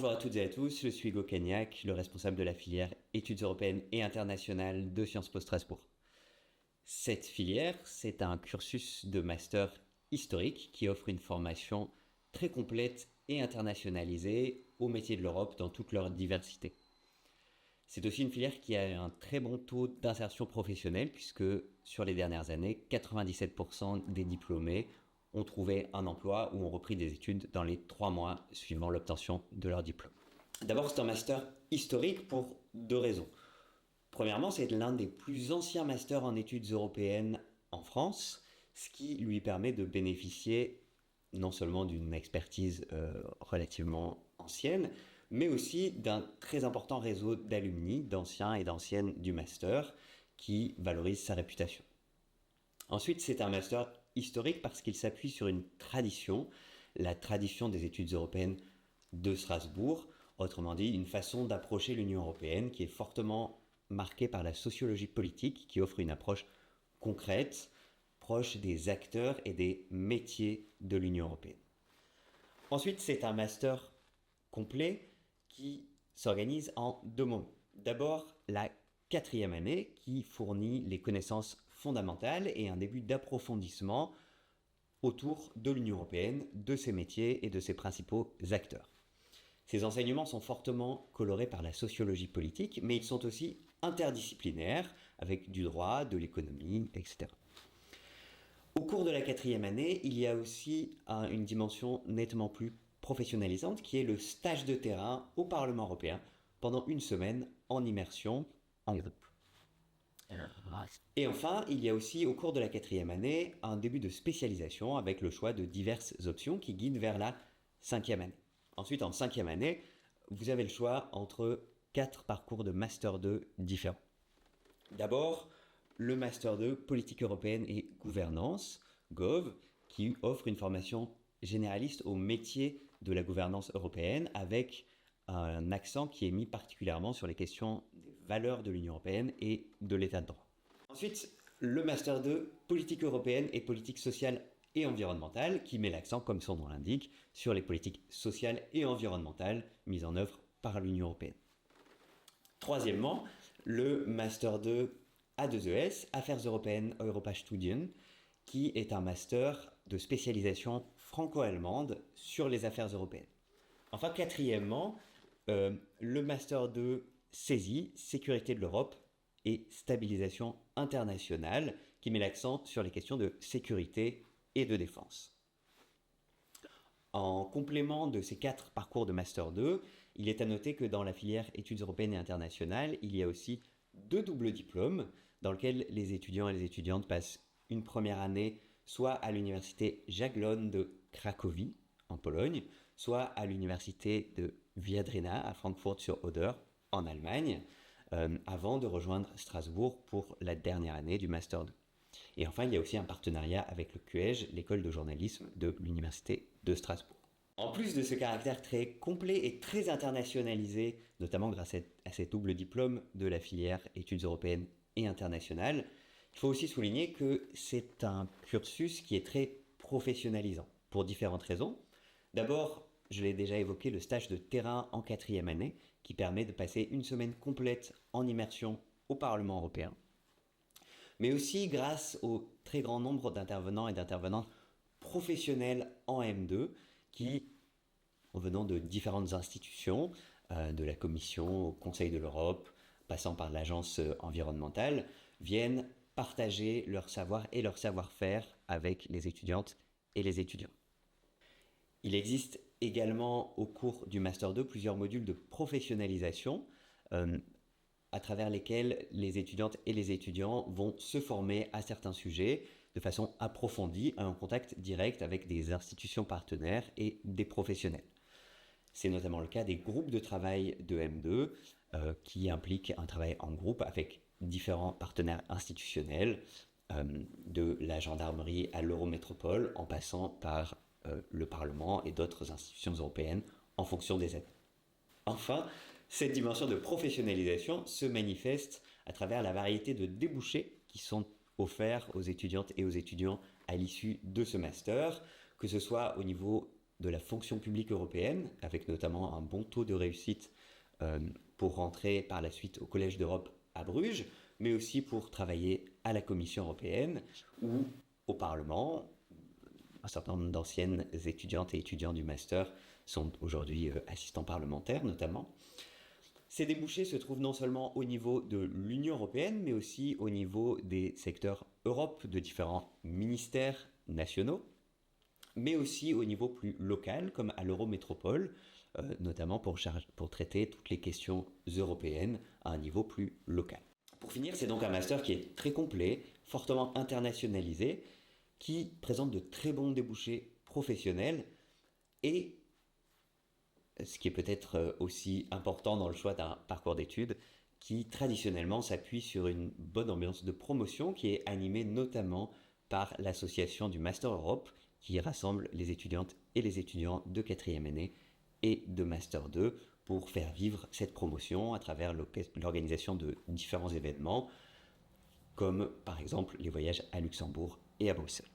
Bonjour à toutes et à tous, je suis Hugo Cagnac, le responsable de la filière études européennes et internationales de Sciences Po Strasbourg. Cette filière, c'est un cursus de master historique qui offre une formation très complète et internationalisée aux métiers de l'Europe dans toute leur diversité. C'est aussi une filière qui a un très bon taux d'insertion professionnelle puisque sur les dernières années, 97% des diplômés ont trouvé un emploi ou ont repris des études dans les 3 mois suivant l'obtention de leur diplôme. D'abord, c'est un master historique pour 2 raisons. Premièrement, c'est l'un des plus anciens masters en études européennes en France, ce qui lui permet de bénéficier non seulement d'une expertise relativement ancienne, mais aussi d'un très important réseau d'alumni, d'anciens et d'anciennes du master, qui valorise sa réputation. Ensuite, c'est un master historique parce qu'il s'appuie sur une tradition, la tradition des études européennes de Strasbourg, autrement dit une façon d'approcher l'Union européenne qui est fortement marquée par la sociologie politique, qui offre une approche concrète, proche des acteurs et des métiers de l'Union européenne. Ensuite, c'est un master complet qui s'organise en 2 moments. D'abord, la 4e année qui fournit les connaissances fondamentales et un début d'approfondissement autour de l'Union européenne, de ses métiers et de ses principaux acteurs. Ces enseignements sont fortement colorés par la sociologie politique, mais ils sont aussi interdisciplinaires, avec du droit, de l'économie, etc. Au cours de la 4e année, il y a aussi une dimension nettement plus professionnalisante qui est le stage de terrain au Parlement européen pendant 1 semaine en immersion en groupe. Et enfin, il y a aussi au cours de la 4e année un début de spécialisation avec le choix de diverses options qui guident vers la 5e année. Ensuite, en 5e année, vous avez le choix entre 4 parcours de Master 2 différents. D'abord, le Master 2 Politique européenne et gouvernance, GOV, qui offre une formation généraliste au métier de la gouvernance européenne avec un accent qui est mis particulièrement sur les questions des valeurs de l'Union européenne et de l'état de droit. Ensuite, le Master 2 Politique européenne et politique sociale et environnementale qui met l'accent, comme son nom l'indique, sur les politiques sociales et environnementales mises en œuvre par l'Union européenne. Troisièmement, le Master 2 A2ES, Affaires européennes, Europastudien, qui est un master de spécialisation franco-allemande sur les affaires européennes. Enfin, quatrièmement, le Master 2 CESI, Sécurité de l'Europe et Stabilisation internationale, qui met l'accent sur les questions de sécurité et de défense. En complément de ces 4 parcours de Master 2, il est à noter que dans la filière études européennes et internationales, il y a aussi 2 doubles diplômes dans lesquels les étudiants et les étudiantes passent une première année soit à l'université Jagiellon de Cracovie en Pologne, soit à l'université de Viadrina à Francfort-sur-Oder en Allemagne, avant de rejoindre Strasbourg pour la dernière année du Master 2. Et enfin, il y a aussi un partenariat avec le CUEJ, l'école de journalisme de l'université de Strasbourg. En plus de ce caractère très complet et très internationalisé, notamment grâce à ces doubles diplômes de la filière études européennes et internationales, il faut aussi souligner que c'est un cursus qui est très professionnalisant, pour différentes raisons. D'abord, je l'ai déjà évoqué, le stage de terrain en 4e année, qui permet de passer 1 semaine complète en immersion au Parlement européen. Mais aussi grâce au très grand nombre d'intervenants et d'intervenantes professionnels en M2, qui, en venant de différentes institutions, de la Commission au Conseil de l'Europe, passant par l'agence environnementale, viennent partager leur savoir et leur savoir-faire avec les étudiantes et les étudiants. Il existe également au cours du Master 2 plusieurs modules de professionnalisation à travers lesquels les étudiantes et les étudiants vont se former à certains sujets de façon approfondie, en contact direct avec des institutions partenaires et des professionnels. C'est notamment le cas des groupes de travail de M2 qui impliquent un travail en groupe avec différents partenaires institutionnels, de la gendarmerie à l'Eurométropole, en passant par le Parlement et d'autres institutions européennes en fonction des aides. Enfin, cette dimension de professionnalisation se manifeste à travers la variété de débouchés qui sont offerts aux étudiantes et aux étudiants à l'issue de ce master, que ce soit au niveau de la fonction publique européenne, avec notamment un bon taux de réussite pour rentrer par la suite au Collège d'Europe à Bruges, mais aussi pour travailler à la Commission européenne ou au Parlement. Un certain nombre d'anciennes étudiantes et étudiants du master sont aujourd'hui assistants parlementaires notamment. Ces débouchés se trouvent non seulement au niveau de l'Union européenne, mais aussi au niveau des secteurs Europe de différents ministères nationaux, mais aussi au niveau plus local, comme à l'Eurométropole, notamment pour traiter toutes les questions européennes à un niveau plus local. Pour finir, c'est donc un master qui est très complet, fortement internationalisé, qui présente de très bons débouchés professionnels et, ce qui est peut-être aussi important dans le choix d'un parcours d'études, qui traditionnellement s'appuie sur une bonne ambiance de promotion qui est animée notamment par l'association du Master Europe, qui rassemble les étudiantes et les étudiants de 4e année et de Master 2 pour faire vivre cette promotion à travers l'organisation de différents événements, comme par exemple les voyages à Luxembourg et à Bruxelles.